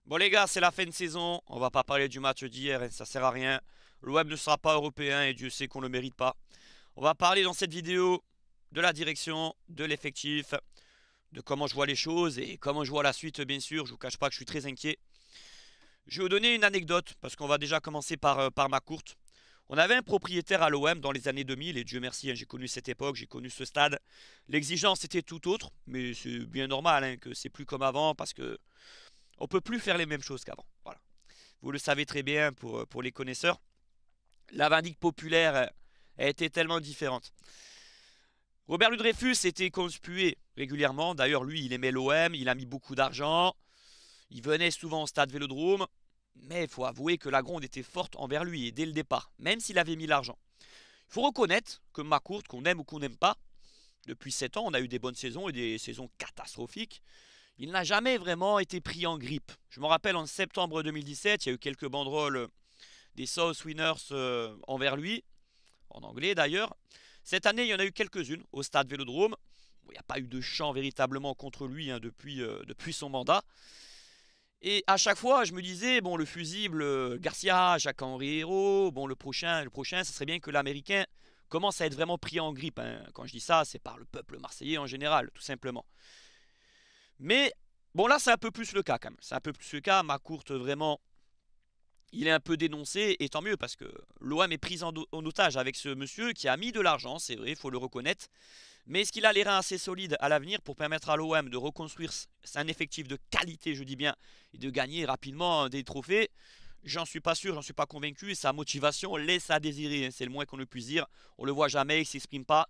Bon les gars, c'est la fin de saison, on va pas parler du match d'hier, hein, ça sert à rien. L'OM ne sera pas européen et Dieu sait qu'on le mérite pas. On va parler dans cette vidéo de la direction, de l'effectif, de comment je vois les choses et comment je vois la suite bien sûr. Je vous cache pas que je suis très inquiet. Je vais vous donner une anecdote parce qu'on va déjà commencer par ma courte. On avait un propriétaire à l'OM dans les années 2000 et Dieu merci, hein, j'ai connu cette époque, j'ai connu ce stade. L'exigence était tout autre, mais c'est bien normal hein, que c'est plus comme avant parce que on peut plus faire les mêmes choses qu'avant. Voilà. Vous le savez très bien pour les connaisseurs. La vindicte populaire a été tellement différente. Robert Ludreyfus était conspué régulièrement. D'ailleurs, lui, il aimait l'OM, il a mis beaucoup d'argent. Il venait souvent au stade Vélodrome. Mais il faut avouer que la gronde était forte envers lui et dès le départ, même s'il avait mis l'argent. Il faut reconnaître que McCourt, qu'on aime ou qu'on n'aime pas, depuis 7 ans, on a eu des bonnes saisons et des saisons catastrophiques. Il n'a jamais vraiment été pris en grippe. Je me rappelle en septembre 2017, il y a eu quelques banderoles des South Winners envers lui, en anglais d'ailleurs. Cette année, il y en a eu quelques-unes au stade Vélodrome. Bon, il n'y a pas eu de chant véritablement contre lui hein, depuis son mandat. Et à chaque fois, je me disais, bon, le fusible Garcia, Jacques-Henri Hérault, bon, le prochain, ce serait bien que l'Américain commence à être vraiment pris en grippe, hein. Quand je dis ça, c'est par le peuple marseillais en général, tout simplement. Mais bon, là, c'est un peu plus le cas quand même. C'est un peu plus le cas. Ma courte, vraiment, il est un peu dénoncé, et tant mieux, parce que l'OM est prise en otage avec ce monsieur qui a mis de l'argent, c'est vrai, il faut le reconnaître. Mais est-ce qu'il a les reins assez solides à l'avenir pour permettre à l'OM de reconstruire un effectif de qualité, je dis bien, et de gagner rapidement des trophées? J'en suis pas sûr, j'en suis pas convaincu, et sa motivation laisse à désirer, hein, c'est le moins qu'on ne puisse dire. On le voit jamais, il s'exprime pas.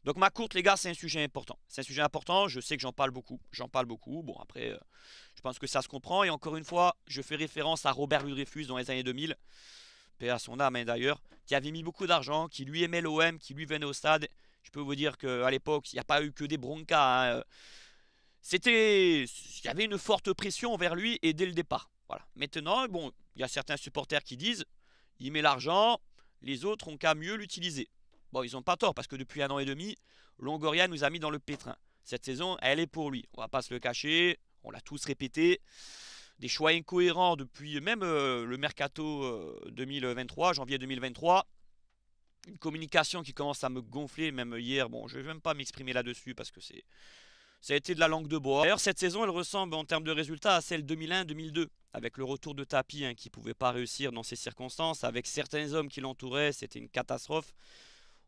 Donc ma courte, les gars, c'est un sujet important. C'est un sujet important, je sais que j'en parle beaucoup. J'en parle beaucoup. Bon, après, je pense que ça se comprend. Et encore une fois, je fais référence à Robert Ludreyfus dans les années 2000, paix à son âme hein, d'ailleurs, qui avait mis beaucoup d'argent, qui lui aimait l'OM, qui lui venait au stade. Je peux vous dire qu'à l'époque, il n'y a pas eu que des broncas, hein. Il y avait une forte pression vers lui et dès le départ. Voilà. Maintenant, bon, il y a certains supporters qui disent, il met l'argent, les autres ont qu'à mieux l'utiliser. Bon, ils n'ont pas tort parce que depuis un an et demi, Longoria nous a mis dans le pétrin. Cette saison, elle est pour lui. On va pas se le cacher, on l'a tous répété. Des choix incohérents depuis même le mercato 2023, janvier 2023. Une communication qui commence à me gonfler, même hier. Bon, je ne vais même pas m'exprimer là-dessus parce que ça a été de la langue de bois. D'ailleurs, cette saison, elle ressemble en termes de résultats à celle 2001-2002, avec le retour de Tapi hein, qui ne pouvait pas réussir dans ces circonstances, avec certains hommes qui l'entouraient, c'était une catastrophe.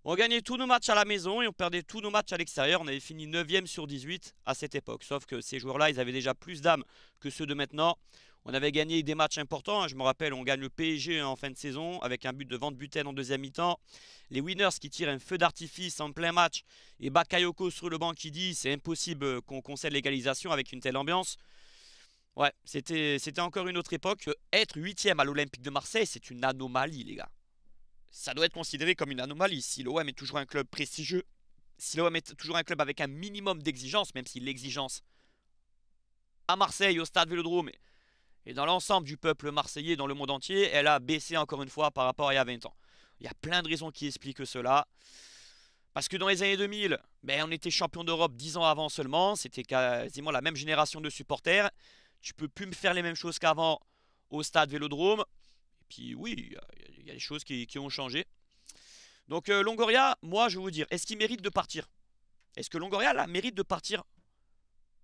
On gagnait tous nos matchs à la maison et on perdait tous nos matchs à l'extérieur. On avait fini 9e sur 18 à cette époque. Sauf que ces joueurs-là, ils avaient déjà plus d'âme que ceux de maintenant. On avait gagné des matchs importants, hein. Je me rappelle, on gagne le PSG en fin de saison avec un but de Van Buten en deuxième mi-temps. Les Winners qui tirent un feu d'artifice en plein match. Et Bakayoko sur le banc qui dit c'est impossible qu'on concède l'égalisation avec une telle ambiance. Ouais, c'était encore une autre époque. Être 8e à l'Olympique de Marseille, c'est une anomalie, les gars. Ça doit être considéré comme une anomalie. Si l'OM est toujours un club prestigieux, si l'OM est toujours un club avec un minimum d'exigence, même si l'exigence à Marseille, au stade Vélodrome et dans l'ensemble du peuple marseillais, dans le monde entier, elle a baissé encore une fois par rapport à il y a 20 ans. Il y a plein de raisons qui expliquent cela. Parce que dans les années 2000, on était champion d'Europe 10 ans avant seulement. C'était quasiment la même génération de supporters. Tu peux plus me faire les mêmes choses qu'avant au stade Vélodrome. Et puis oui, il y a des choses qui ont changé. Donc Longoria, moi je vais vous dire, est-ce qu'il mérite de partir? Est-ce que Longoria là, mérite de partir?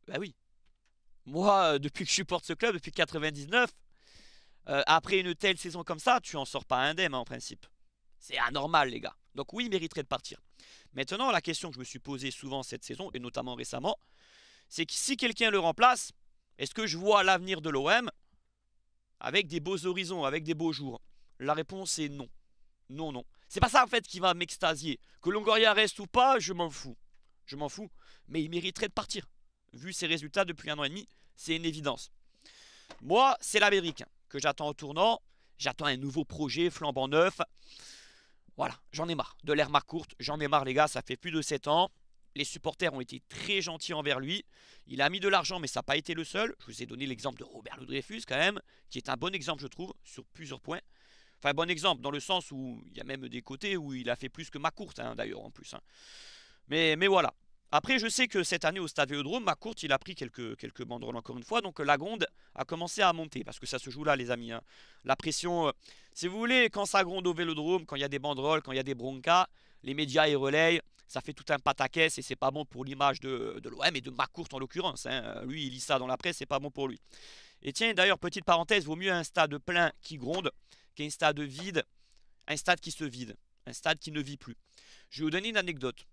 Bah oui. Moi, depuis que je supporte ce club, depuis 99, après une telle saison comme ça, tu en sors pas indemne hein, en principe. C'est anormal les gars. Donc oui, il mériterait de partir. Maintenant, la question que je me suis posée souvent cette saison, et notamment récemment, c'est que si quelqu'un le remplace, est-ce que je vois l'avenir de l'OM avec des beaux horizons, avec des beaux jours? La réponse est non. Non, non. C'est pas ça en fait qui va m'extasier. Que Longoria reste ou pas, je m'en fous. Je m'en fous. Mais il mériterait de partir. Vu ses résultats depuis un an et demi, c'est une évidence. Moi, c'est l'Américain que j'attends au tournant. J'attends un nouveau projet flambant neuf. Voilà, j'en ai marre. De l'ère courte, j'en ai marre les gars, ça fait plus de 7 ans. Les supporters ont été très gentils envers lui. Il a mis de l'argent, mais ça n'a pas été le seul. Je vous ai donné l'exemple de Robert Ludreyfus quand même, qui est un bon exemple je trouve, sur plusieurs points. Enfin, bon exemple, dans le sens où il y a même des côtés où il a fait plus que ma courte, hein, d'ailleurs, en plus. Hein. Mais voilà. Après, je sais que cette année au Stade Vélodrome, McCourt, il a pris quelques banderoles encore une fois. Donc la gronde a commencé à monter. Parce que ça se joue là, les amis, hein. La pression, si vous voulez, quand ça gronde au Vélodrome, quand il y a des banderoles, quand il y a des broncas, les médias y relayent. Ça fait tout un pataquès et c'est pas bon pour l'image de l'OM et de McCourt en l'occurrence, hein. Lui, il lit ça dans la presse, c'est pas bon pour lui. Et tiens, d'ailleurs, petite parenthèse, vaut mieux un stade plein qui gronde qu'un stade vide, un stade qui se vide, un stade qui ne vit plus. Je vais vous donner une anecdote.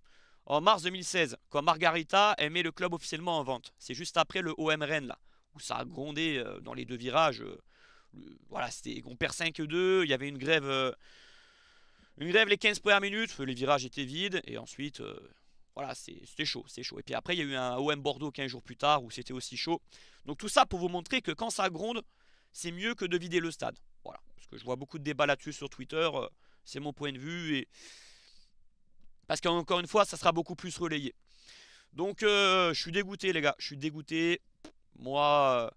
En mars 2016, quand Margarita a mis le club officiellement en vente, c'est juste après le OM Rennes, là, où ça a grondé dans les deux virages. Voilà, on perd 5-2, il y avait une grève les 15 premières minutes, les virages étaient vides, et ensuite, voilà, c'était chaud, c'est chaud. Et puis après, il y a eu un OM Bordeaux 15 jours plus tard, où c'était aussi chaud. Donc tout ça pour vous montrer que quand ça gronde, c'est mieux que de vider le stade. Voilà, parce que je vois beaucoup de débats là-dessus sur Twitter, c'est mon point de vue, et parce qu'encore une fois, ça sera beaucoup plus relayé. Donc, je suis dégoûté, les gars. Je suis dégoûté. Moi,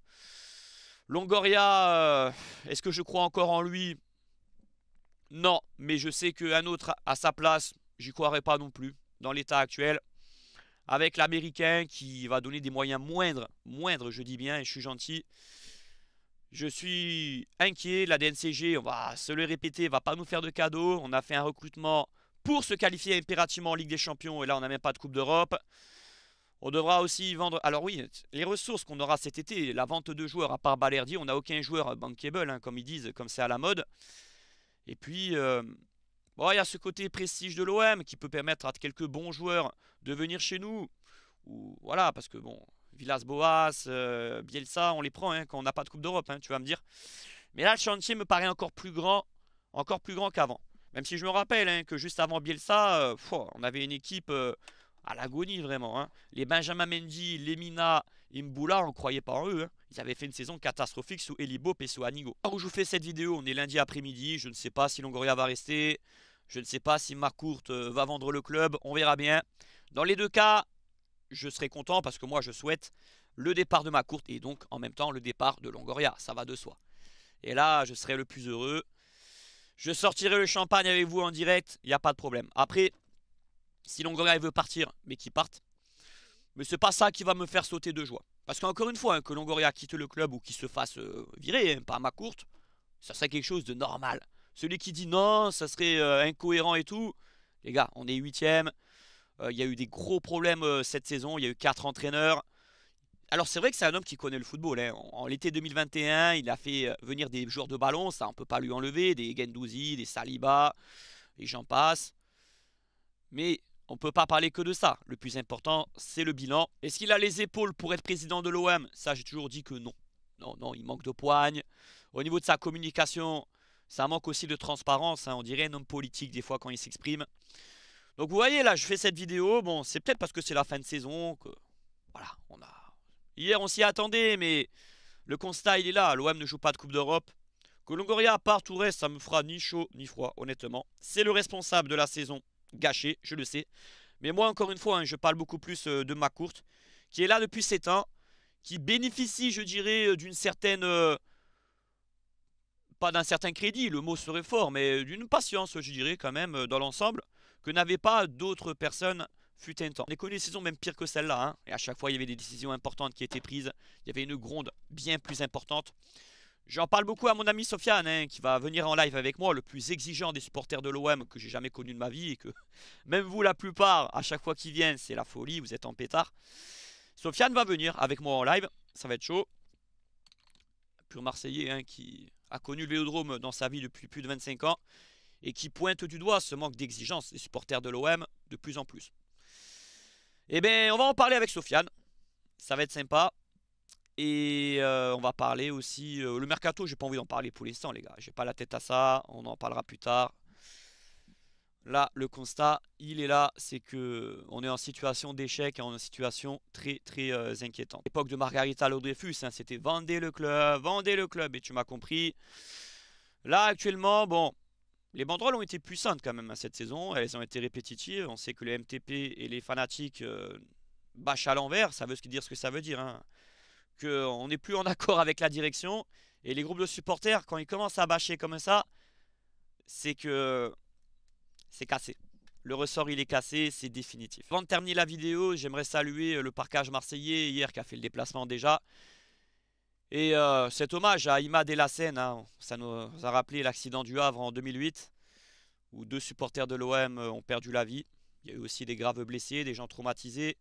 Longoria, est-ce que je crois encore en lui? Non. Mais je sais qu'un autre à sa place, j'y croirais pas non plus. Dans l'état actuel. Avec l'Américain qui va donner des moyens moindres, je dis bien, et je suis gentil. Je suis inquiet. La DNCG, on va se le répéter, va pas nous faire de cadeaux. On a fait un recrutement pour se qualifier impérativement en Ligue des Champions. Et là, on n'a même pas de Coupe d'Europe. On devra aussi vendre. Alors oui, les ressources qu'on aura cet été, la vente de joueurs, à part Balerdi, on n'a aucun joueur bankable, hein, comme ils disent, comme c'est à la mode. Et puis, bon, il y a ce côté prestige de l'OM qui peut permettre à quelques bons joueurs de venir chez nous. Ou voilà, parce que bon, Villas-Boas, Bielsa, on les prend hein, quand on n'a pas de Coupe d'Europe, hein, tu vas me dire. Mais là, le chantier me paraît encore plus grand qu'avant. Même si je me rappelle hein, que juste avant Bielsa, on avait une équipe à l'agonie vraiment, hein. Les Benjamin Mendy, Lemina, Imboula, on ne croyait pas en eux, hein. Ils avaient fait une saison catastrophique sous Elibop et sous Anigo. Alors où je vous fais cette vidéo, on est lundi après-midi. Je ne sais pas si Longoria va rester. Je ne sais pas si McCourt va vendre le club. On verra bien. Dans les deux cas, je serai content parce que moi je souhaite le départ de McCourt et donc en même temps le départ de Longoria. Ça va de soi. Et là, je serai le plus heureux. Je sortirai le champagne avec vous en direct. Il n'y a pas de problème. Après, si Longoria veut partir, mais qu'il parte. Mais c'est pas ça qui va me faire sauter de joie. Parce qu'encore une fois, hein, que Longoria quitte le club ou qu'il se fasse virer hein, par McCourt, ça serait quelque chose de normal. Celui qui dit non, ça serait incohérent et tout. Les gars, on est 8ème. Il y a eu des gros problèmes cette saison. Il y a eu 4 entraîneurs. Alors c'est vrai que c'est un homme qui connaît le football, hein. En l'été 2021, il a fait venir des joueurs de ballon. Ça, on peut pas lui enlever. Des Guendouzi, des Saliba, et j'en passe. Mais on ne peut pas parler que de ça. Le plus important, c'est le bilan. Est-ce qu'il a les épaules pour être président de l'OM? Ça, j'ai toujours dit que non. Non, non, il manque de poigne. Au niveau de sa communication, ça manque aussi de transparence, hein. On dirait un homme politique des fois quand il s'exprime. Donc vous voyez, là, je fais cette vidéo. Bon, c'est peut-être parce que c'est la fin de saison que... Voilà, on a... Hier, on s'y attendait, mais le constat, il est là. L'OM ne joue pas de Coupe d'Europe. Que Longoria part, tout reste, ça me fera ni chaud ni froid, honnêtement. C'est le responsable de la saison gâché, je le sais. Mais moi, encore une fois, hein, je parle beaucoup plus de McCourt, qui est là depuis 7 ans, qui bénéficie, je dirais, d'une certaine... pas d'un certain crédit, le mot serait fort, mais d'une patience, je dirais, quand même, dans l'ensemble, que n'avaient pas d'autres personnes fut un temps. On a connu des saisons même pires que celle-là, hein, et à chaque fois, il y avait des décisions importantes qui étaient prises. Il y avait une gronde bien plus importante. J'en parle beaucoup à mon ami Sofiane, hein, qui va venir en live avec moi, le plus exigeant des supporters de l'OM que j'ai jamais connu de ma vie, et que même vous, la plupart, à chaque fois qu'ils viennent, c'est la folie, vous êtes en pétard. Sofiane va venir avec moi en live, ça va être chaud. Pur Marseillais, hein, qui a connu le Vélodrome dans sa vie depuis plus de 25 ans, et qui pointe du doigt ce manque d'exigence des supporters de l'OM de plus en plus. Eh bien, on va en parler avec Sofiane, ça va être sympa. Et on va parler aussi... le mercato, j'ai pas envie d'en parler pour l'instant, les gars. J'ai pas la tête à ça. On en parlera plus tard. Là, le constat, il est là. C'est que on est en situation d'échec et en situation très, très inquiétante. L'époque de Margarita Laudreyfus, hein, c'était vendez le club. Et tu m'as compris. Là, actuellement, bon... Les banderoles ont été puissantes quand même hein, cette saison. Elles ont été répétitives. On sait que les MTP et les fanatiques bâchent à l'envers. Ça veut dire ce que ça veut dire, hein. Qu'on n'est plus en accord avec la direction. Et les groupes de supporters, quand ils commencent à bâcher comme ça, c'est que c'est cassé. Le ressort il est cassé, c'est définitif. Avant de terminer la vidéo, j'aimerais saluer le parkage marseillais hier qui a fait le déplacement déjà. Et cet hommage à Imad El Hassen, hein, ça nous a rappelé l'accident du Havre en 2008, où 2 supporters de l'OM ont perdu la vie. Il y a eu aussi des graves blessés, des gens traumatisés.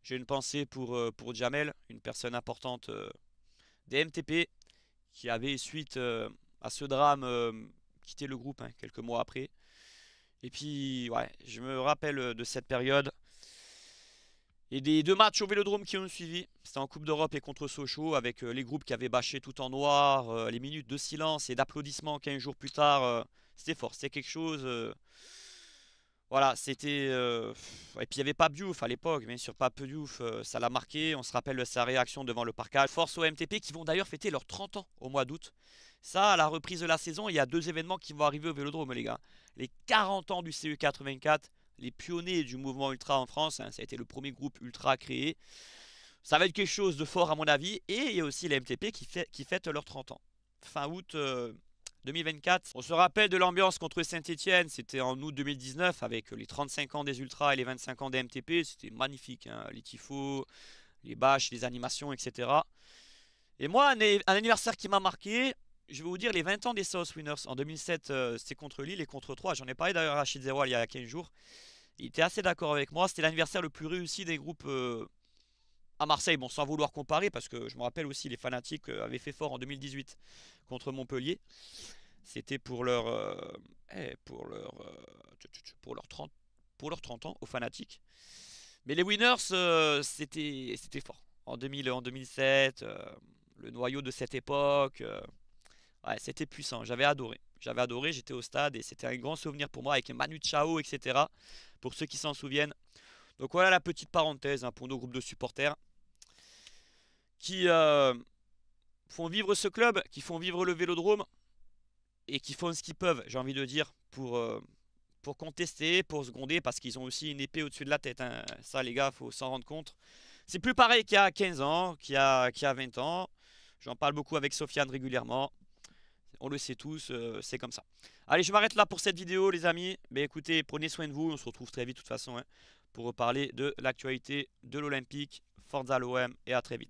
J'ai une pensée pour Jamel, une personne importante des MTP, qui avait, suite à ce drame, quitté le groupe hein, quelques mois après. Et puis, ouais, je me rappelle de cette période. Et des 2 matchs au Vélodrome qui ont suivi. C'était en Coupe d'Europe et contre Sochaux, avec les groupes qui avaient bâché tout en noir, les minutes de silence et d'applaudissements 15 jours plus tard. C'était fort, c'était quelque chose. Voilà, c'était. Et puis il y avait Pape Diouf à l'époque, bien sûr, Pape Diouf, ça l'a marqué. On se rappelle de sa réaction devant le parcage. Force au MTP qui vont d'ailleurs fêter leurs 30 ans au mois d'août. Ça, à la reprise de la saison, il y a 2 événements qui vont arriver au Vélodrome, les gars. Les 40 ans du CE84, les pionniers du mouvement ultra en France. Hein, ça a été le premier groupe ultra créé. Ça va être quelque chose de fort à mon avis. Et il y a aussi les MTP qui fêtent leurs 30 ans. Fin août 2024. On se rappelle de l'ambiance contre Saint-Etienne. C'était en août 2019 avec les 35 ans des ultras et les 25 ans des MTP. C'était magnifique. Hein, les tifos, les bâches, les animations, etc. Et moi, un anniversaire qui m'a marqué, je vais vous dire les 20 ans des South Winners. En 2007, c'était contre Lille et contre 3. J'en ai parlé d'ailleurs à Rachid Zeroual il y a 15 jours. Il était assez d'accord avec moi. C'était l'anniversaire le plus réussi des groupes à Marseille. Bon, sans vouloir comparer, parce que je me rappelle aussi les fanatiques avaient fait fort en 2018 contre Montpellier. C'était pour leur, pour leur 30, pour leurs 30 ans aux fanatiques. Mais les Winners, c'était fort. En 2000, en 2007, le noyau de cette époque, ouais, c'était puissant. J'avais adoré. J'avais adoré, j'étais au stade et c'était un grand souvenir pour moi avec Manu Chao, etc. Pour ceux qui s'en souviennent. Donc voilà la petite parenthèse hein, pour nos groupes de supporters qui font vivre ce club, qui font vivre le Vélodrome et qui font ce qu'ils peuvent, j'ai envie de dire, pour contester, pour seconder, parce qu'ils ont aussi une épée au-dessus de la tête. Hein. Ça, les gars, faut s'en rendre compte. C'est plus pareil qu'il y a 15 ans, qu'il y a 20 ans. J'en parle beaucoup avec Sofiane régulièrement. On le sait tous, c'est comme ça. Allez, je m'arrête là pour cette vidéo, les amis. Mais écoutez, prenez soin de vous. On se retrouve très vite, de toute façon, hein, pour reparler de l'actualité de l'Olympique. Forza l'OM et à très vite.